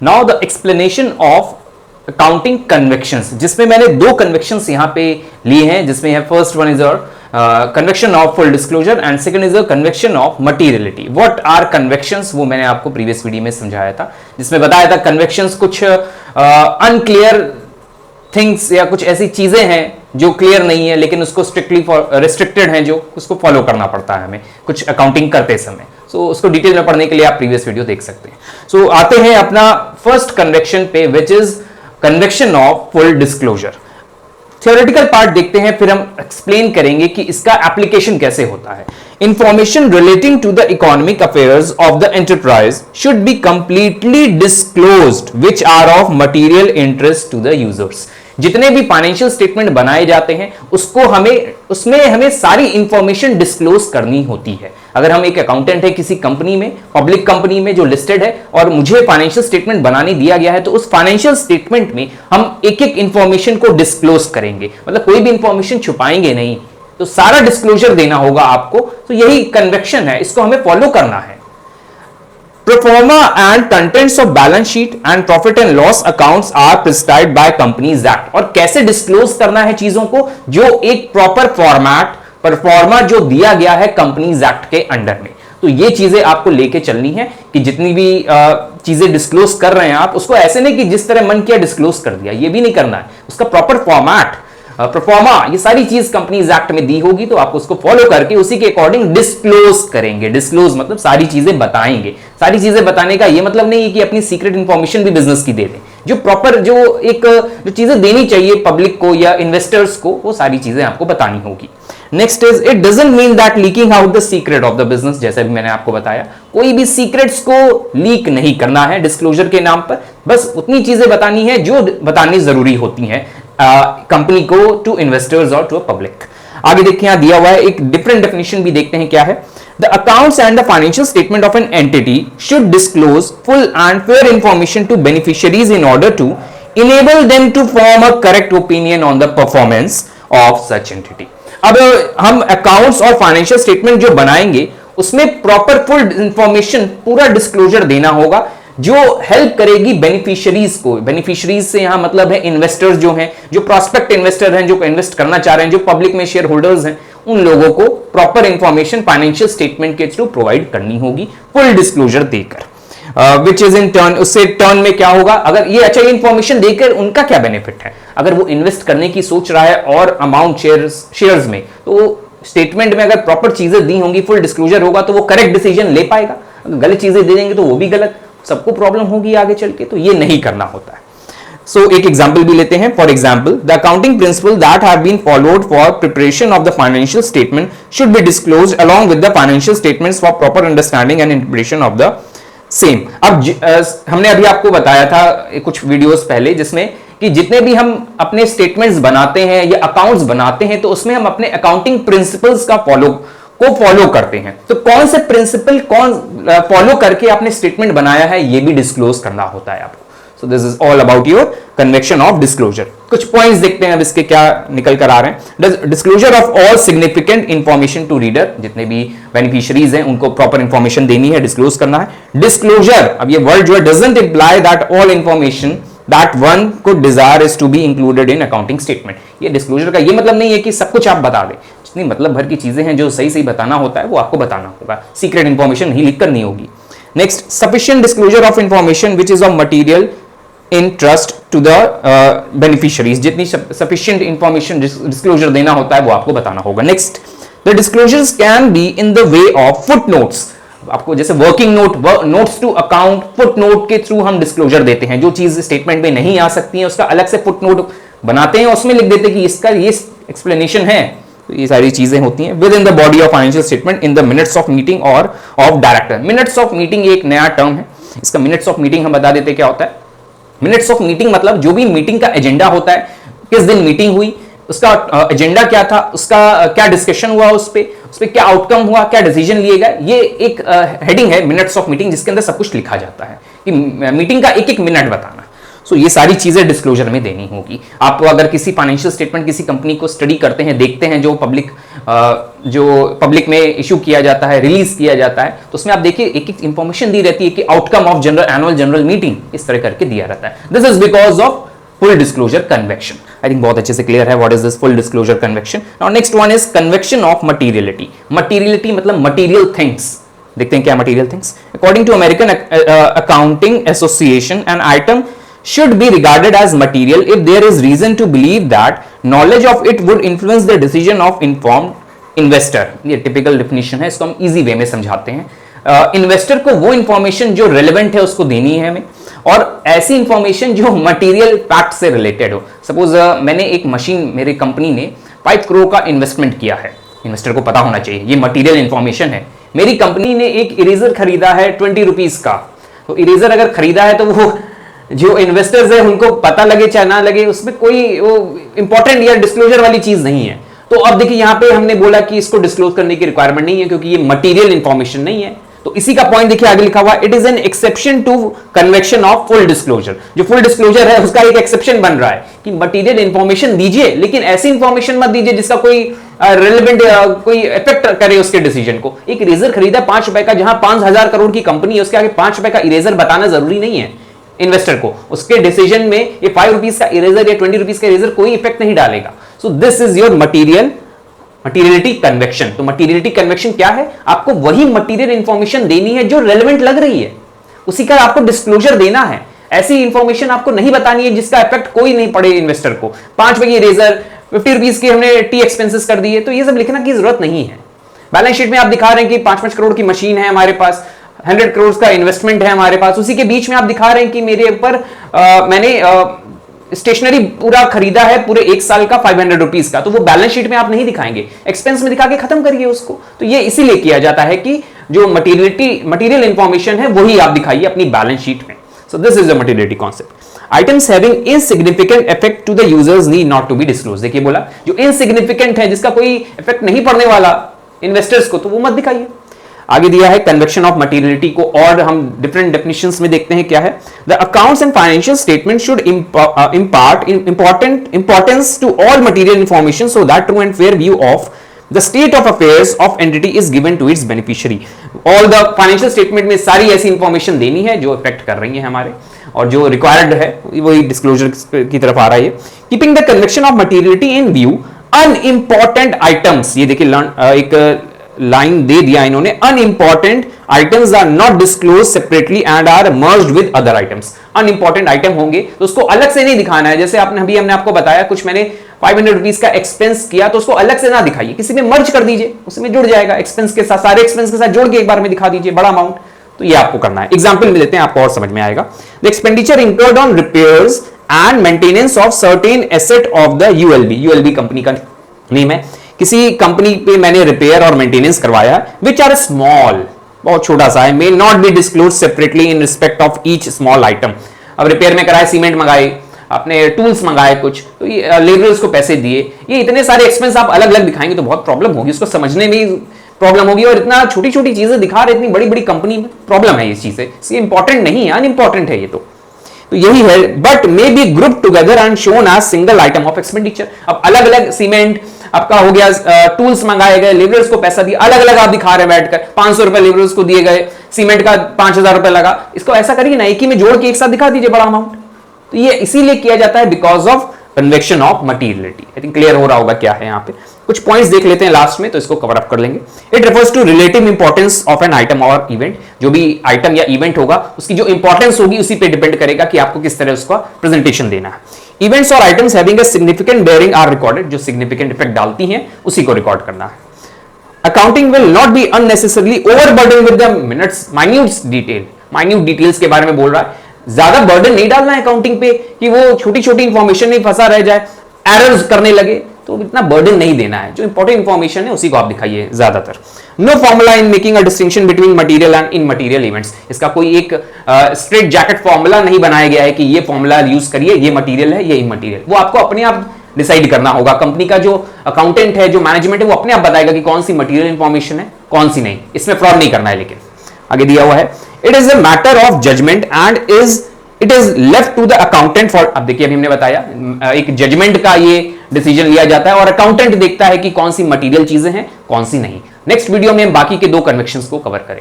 Now the explanation of accounting conventions, जिसमें मैंने दो कन्वेक्शंस यहां पे लिए हैं, जिसमें है first one is convention of full disclosure and second is convention of materiality. What are conventions, वो मैंने आपको प्रीवियस वीडियो में समझाया था, जिसमें बताया था कन्वेक्शंस कुछ अनक्लियर थिंग्स या कुछ ऐसी चीजें हैं जो क्लियर नहीं है लेकिन उसको स्ट्रिक्टली रिस्ट्रिक्टेड है, जो उसको फॉलो करना पड़ता है हमें कुछ अकाउंटिंग करते समय। सो उसको डिटेल में पढ़ने के लिए आप प्रीवियस वीडियो देख सकते हैं। सो आते हैं अपना फर्स्ट कन्वेक्शन पे, which is convention of full disclosure. Theoretical part देखते हैं, फिर हम एक्सप्लेन करेंगे कि इसका एप्लीकेशन कैसे होता है। Information relating to the economic affairs of the enterprise should be completely disclosed which are of material interest to the users. जितने भी फाइनेंशियल स्टेटमेंट बनाए जाते हैं उसमें हमें सारी इंफॉर्मेशन डिस्क्लोज करनी होती है। अगर हम एक अकाउंटेंट है किसी कंपनी में, पब्लिक कंपनी में जो लिस्टेड है, और मुझे फाइनेंशियल स्टेटमेंट बनाने दिया गया है, तो उस फाइनेंशियल स्टेटमेंट में हम एक एक इंफॉर्मेशन को डिस्क्लोज करेंगे, मतलब कोई भी इंफॉर्मेशन छुपाएंगे नहीं, तो सारा डिस्क्लोजर देना होगा आपको। तो यही कन्वेक्शन है, इसको हमें फॉलो करना है। Proforma and contents of balance sheet and profit and loss accounts are prescribed by Companies Act। और कैसे डिस्क्लोज करना है चीजों को, जो एक प्रॉपर फॉर्मेट परफॉर्मा जो दिया गया है कंपनीज एक्ट के अंडर में। तो ये चीजें आपको लेके चलनी है कि जितनी भी चीजें डिस्क्लोज कर रहे हैं आप, उसको ऐसे नहीं कि जिस तरह मन किया डिस्क्लोज कर दिया, ये भी नहीं करना है। उसका प्रॉपर फॉर्मेट, परफॉर्मा, ये सारी चीज कंपनीज एक्ट में दी होगी, तो आप उसको फॉलो करके उसी के अकॉर्डिंग डिस्क्लोज करेंगे। डिस्क्लोज मतलब सारी चीजें बताएंगे। सारी चीजें बताने का ये मतलब नहीं है कि अपनी सीक्रेट इंफॉर्मेशन भी बिजनेस की दे दें। जो प्रॉपर जो चीजें देनी चाहिए पब्लिक को या इन्वेस्टर्स को, वो सारी चीजें आपको बतानी होगी। Next is, it doesn't mean that leaking out the secret of the business. जैसे भी मैंने आपको बताया, कोई भी सीक्रेट्स को लीक नहीं करना है डिस्क्लोजर के नाम पर, बस उतनी चीजें बतानी है जो बतानी जरूरी होती हैं कंपनी को, टू इन्वेस्टर्स और टू पब्लिक। आगे देखिए, यहां दिया हुआ है एक डिफरेंट डेफिनेशन भी देखते हैं क्या है। The accounts and the financial statement of an entity should disclose full and fair information to beneficiaries in order to enable them to form a correct opinion on the performance of such entity. अब हम accounts और financial statement जो बनाएंगे उसमें proper full information, पूरा disclosure देना होगा, जो हेल्प करेगी बेनिफिशियरीज को। बेनिफिशियरीज से यहां मतलब है इन्वेस्टर्स जो हैं, जो प्रोस्पेक्ट इन्वेस्टर हैं, जो इन्वेस्ट करना चाह रहे हैं, जो पब्लिक में शेयर होल्डर्स हैं, उन लोगों को प्रॉपर इंफॉर्मेशन फाइनेंशियल स्टेटमेंट के थ्रू प्रोवाइड करनी होगी, फुल डिस्क्लोजर देकर। विच इज इन टर्न, उससे टर्न में क्या होगा, अगर ये अच्छा इंफॉर्मेशन देकर उनका क्या बेनिफिट है, अगर वो इन्वेस्ट करने की सोच रहा है और अमाउंट शेयर्स में, तो स्टेटमेंट में अगर प्रॉपर चीजें दी होंगी, फुल डिस्क्लोजर होगा, तो वो करेक्ट डिसीजन ले पाएगा। अगर गलत चीजें दे देंगे तो वो भी गलत, सबको प्रॉब्लम होगी आगे चल के, तो ये नहीं करना होता है। सो एक एग्जाम्पल भी लेते हैं। For example, the accounting principle that have been followed for preparation of the financial statement should be disclosed along with the financial statements for proper understanding and interpretation of the same. अब हमने अभी आपको बताया था कुछ videos पहले, जिसमें कि जितने भी हम अपने स्टेटमेंट्स बनाते हैं या अकाउंट्स बनाते हैं, तो उसमें हम अपने अकाउंटिंग प्रिंसिपल्स का फॉलो करते हैं। तो कौन से प्रिंसिपल फॉलो करके आपने स्टेटमेंट बनाया है, ये भी डिस्क्लोज करना होता है आपको। सो this is all about your convection of disclosure. कुछ पॉइंट्स देखते हैं अब इसके क्या निकल कर आ रहे हैं। Disclosure of all significant information to reader, जितने भी बेनिफिशियरीज हैं उनको प्रॉपर इंफॉर्मेशन देनी है, डिस्क्लोज करना है। डिस्क्लोजर, अब ये वर्ड जो है, doesn't imply that all information that one could desire is to be included in accounting statement। ये डिस्क्लोजर का ये मतलब नहीं है कि सब कुछ आप बता दें, जितनी मतलब भर की चीजें हैं जो सही सही बताना होता है वो आपको बताना होगा, सीक्रेट इंफॉर्मेशन नहीं लिख कर नहीं होगी। Next, sufficient disclosure of information which is of material interest to the beneficiaries, जितनी सफिशिएंट इंफॉर्मेशन डिस्क्लोजर देना होता है वो आपको बताना होगा। Next, the disclosures can be in the way of footnotes. आपको जैसे working notes to account, foot note के थ्रू हम डिस्क्लोजर देते हैं। जो चीज स्टेटमेंट में नहीं आ सकती है उसका अलग से फुट नोट बनाते हैं, उसमें लिख देते हैं कि इसका ये एक्सप्लेनेशन है। तो ये सारी चीजें होती हैं within the body of financial statement in the minutes of meeting और of director. Minutes of meeting एक नया टर्म है, इसका मिनट्स ऑफ मीटिंग हम बता देते क्या होता है। मिनट्स ऑफ मीटिंग मतलब जो भी मीटिंग का एजेंडा होता है, किस दिन मीटिंग हुई, उसका एजेंडा क्या था, उसका क्या डिस्कशन हुआ, उस पे क्या आउटकम हुआ, क्या डिसीजन लिए गए, ये एक हेडिंग है मिनट्स ऑफ मीटिंग, जिसके अंदर सब कुछ लिखा जाता है कि मीटिंग का एक एक मिनट बताना। सो ये सारी चीजें डिस्क्लोजर में देनी होगी। आप अगर किसी फाइनेंशियल स्टेटमेंट किसी कंपनी को स्टडी करते हैं, देखते हैं, जो पब्लिक जो पब्लिक में इशू किया जाता है, रिलीज किया जाता है, तो उसमें आप देखिए एक एक इंफॉर्मेशन दी रहती है कि outcome of annual general meeting इस तरह करके दिया रहता है। This is because of full disclosure convention. I think बहुत अच्छे से क्लियर है what is this full disclosure convention. Now next one is convention of materiality. Materiality मतलब मटीरियल थिंग्स। देखते हैं क्या material things. According to American accounting association an item should be regarded as material if there is reason to believe that knowledge of it would influence the decision of informed investor। ये typical definition है, इसको हम easy way में समझाते हैं। Investor को वो information जो रेलेवेंट है उसको देनी है हमें, और ऐसी इंफॉर्मेशन जो मटेरियल फैक्ट से रिलेटेड हो। सपोज मैंने एक मशीन, मेरी कंपनी ने 5 करोड़ का इन्वेस्टमेंट किया है, इन्वेस्टर को पता होना चाहिए ये मटेरियल इंफॉर्मेशन है। मेरी कंपनी ने एक इरेजर खरीदा है 20 रुपीज का, तो इरेजर अगर खरीदा है तो वो जो इन्वेस्टर्स है उनको पता लगे चाहे ना लगे, उसमें कोई वो इंपॉर्टेंट या डिस्क्लोजर वाली चीज नहीं है। तो अब देखिए यहां पे हमने बोला कि इसको डिस्क्लोज करने की रिक्वायरमेंट नहीं है क्योंकि ये मटेरियल इंफॉर्मेशन नहीं है। तो इसी का पॉइंट देखिए आगे लिखा हुआ, it is an exception to convention of full disclosure. जो फुल डिस्क्लोजर है उसका एक एक्सेप्शन बन रहा है कि मटेरियल इंफॉर्मेशन दीजिए, लेकिन ऐसी इंफॉर्मेशन मत दीजिए जिसका कोई रेलेवेंट कोई इफेक्ट करे उसके डिसीजन को। एक इरेजर खरीदा 5 रुपए का, जहां 5000 करोड़ की कंपनी है, उसके आगे 5 रुपए का इरेजर बताना जरूरी नहीं है इन्वेस्टर को। उसके डिसीजन में ये 5 रुपीज का इरेजर या 20 रुपीज का इरेजर कोई इफेक्ट नहीं डालेगा। सो this is your materiality convection. तो मटीरियलिटी कन्वेक्शन क्या है? आपको वही मटीरियल इंफॉर्मेशन देनी है जो रेलेवेंट लग रही है, उसी का आपको डिस्क्लोजर देना है। ऐसी इंफॉर्मेशन आपको नहीं बतानी है जिसका इफेक्ट कोई नहीं पड़े इन्वेस्टर को। 5 रुपए की इरेजर 50 रुपीज के हमने टी एक्सपेंसेस कर दिए, तो ये सब लिखना की जरूरत नहीं है। बैलेंस शीट में आप दिखा रहे हैं कि 5-5 करोड़ की मशीन है हमारे पास, 100 करोड़ का इन्वेस्टमेंट है हमारे पास, उसी के बीच में आप दिखा रहे हैं कि मेरे ऊपर मैंने स्टेशनरी पूरा खरीदा है पूरे 1 साल का 500 रुपीज का, तो वो बैलेंस शीट में आप नहीं दिखाएंगे, एक्सपेंस में दिखा के खत्म करिए उसको। तो ये इसीलिए किया जाता है कि जो मटीरियल इंफॉर्मेशन है वही आप दिखाइए अपनी बैलेंस शीट में। So this is the materiality concept. Items having insignificant effect to the users need not to be disclose. देखिए बोला जो इनसिग्निफिकेंट है, जिसका कोई इफेक्ट नहीं पड़ने वाला इन्वेस्टर्स को, तो वो मत दिखाइए। आगे दिया है कन्वेक्शन ऑफ मटीरियलिटी को, और हम डिफरेंट डेफिनेशंस में देखते हैं क्या है। The accounts and financial statement should impart importance to all material information so that true and fair view of the state of affairs of entity is given to its beneficiary. All the financial statement में सारी ऐसी information देनी है जो effect कर रही है हमारे, और जो रिक्वायर्ड है वही डिस्क्लोजर की तरफ आ रहा है। Keeping the convention of materiality in view unimportant items, ये देखिए एक लाइन दे दिया इन्होंने, unimportant items are not disclose separately and are merged with other items. Unimportant item होंगे तो उसको अलग से नहीं दिखाना है। जैसे हमने आपको बताया कुछ मैंने 500 रुपीज का एक्सपेंस किया, तो उसको अलग से ना दिखाइए, किसी में मर्ज कर दीजिए, उसमें जुड़ जाएगा एक्सपेंस के साथ, सारे एक्सपेंस के साथ जोड़ के एक बार में दिखा दीजिए बड़ा अमाउंट। तो ये आपको करना है। एग्जाम्पल में लेते हैं, आपको और समझ में आएगा। The expenditure incurred on repairs and maintenance of certain asset of the ULB company का नेम है। किसी कंपनी पे मैंने रिपेयर और मेंटेनेंस करवाया, विच आर स्मॉल, बहुत छोटा सा है, may not be disclose separately in respect of each small item. अब रिपेयर में कराए, सीमेंट मंगाए, आपने टूल्स मंगाए कुछ, तो ये लेबरर्स को पैसे दिए, ये इतने सारे एक्सपेंस आप अलग अलग दिखाएंगे तो बहुत प्रॉब्लम होगी, उसको समझने में प्रॉब्लम होगी। और इतना छोटी छोटी चीजें दिखा रहे, इतनी बड़ी बड़ी कंपनी में प्रॉब्लम है, ये चीजें इसलिए इंपॉर्टेंट नहीं है, अनइंपॉर्टेंट है ये तो यही है। But may be group together and shown as single item of expenditure. अब अलग अलग सीमेंट आपका हो गया, टूल्स मंगाए गए, लेबरर्स को पैसा दिया, अलग अलग आप दिखा रहे हैं बैठकर, 500 रुपए लेबरर्स को दिए गए, सीमेंट का 5000 रुपए लगा, इसको ऐसा करिए ना, एक ही में जोड़ के एक साथ दिखा दीजिए बड़ा अमाउंट। तो ये इसीलिए किया जाता है because of convection of materiality. I think clear हो रहा होगा क्या है यहाँ पे। कुछ पॉइंट्स देख लेते हैं लास्ट में, तो इसको कवर अप कर लेंगे। It refers to relative importance of an item और इवेंट। जो भी आइटम या इवेंट होगा उसकी जो इंपॉर्टेंस होगी उसी पे डिपेंड करेगा कि आपको किस तरह उसका प्रेजेंटेशन देना है। इवेंट्स और items having a significant bearing are recorded. जो सिग्निफिकेंट इफेक्ट डालती हैं उसी को रिकॉर्ड करना है। Accounting will not be unnecessarily overburden with the minute details के बारे में बोल रहा है। ज्यादा बर्डन नहीं डालना है अकाउंटिंग पे कि वो छोटी छोटी इंफॉर्मेशन में फंसा रह जाए, एरर्स करने लगे, तो इतना बर्डन नहीं देना है। जो इंपॉर्टेंट इंफॉर्मेशन है उसी को आप दिखाइए ज्यादातर। No formula in making a distinction between material and immaterial events. इसका कोई एक स्ट्रेट जैकेट फॉर्मूला नहीं बनाया गया है कि ये फॉर्मूला यूज करिए, ये मटेरियल है, ये इनमटेरियल। वो आपको अपने आप डिसाइड करना होगा। कंपनी का जो अकाउंटेंट है, जो मैनेजमेंट है, वो अपने आप बताएगा कि कौन सी मटेरियल इंफॉर्मेशन है, कौन सी नहीं। इसमें फ्रॉड नहीं करना है। लेकिन आगे दिया हुआ है, it is a matter of judgement and is it is left to the accountant for, अब देखिए अभी हमने बताया एक जजमेंट का ये डिसीजन लिया जाता है और अकाउंटेंट देखता है कि कौन सी मटेरियल चीजें हैं कौन सी नहीं। नेक्स्ट वीडियो में हम बाकी के दो कन्वेक्शंस को कवर करेंगे।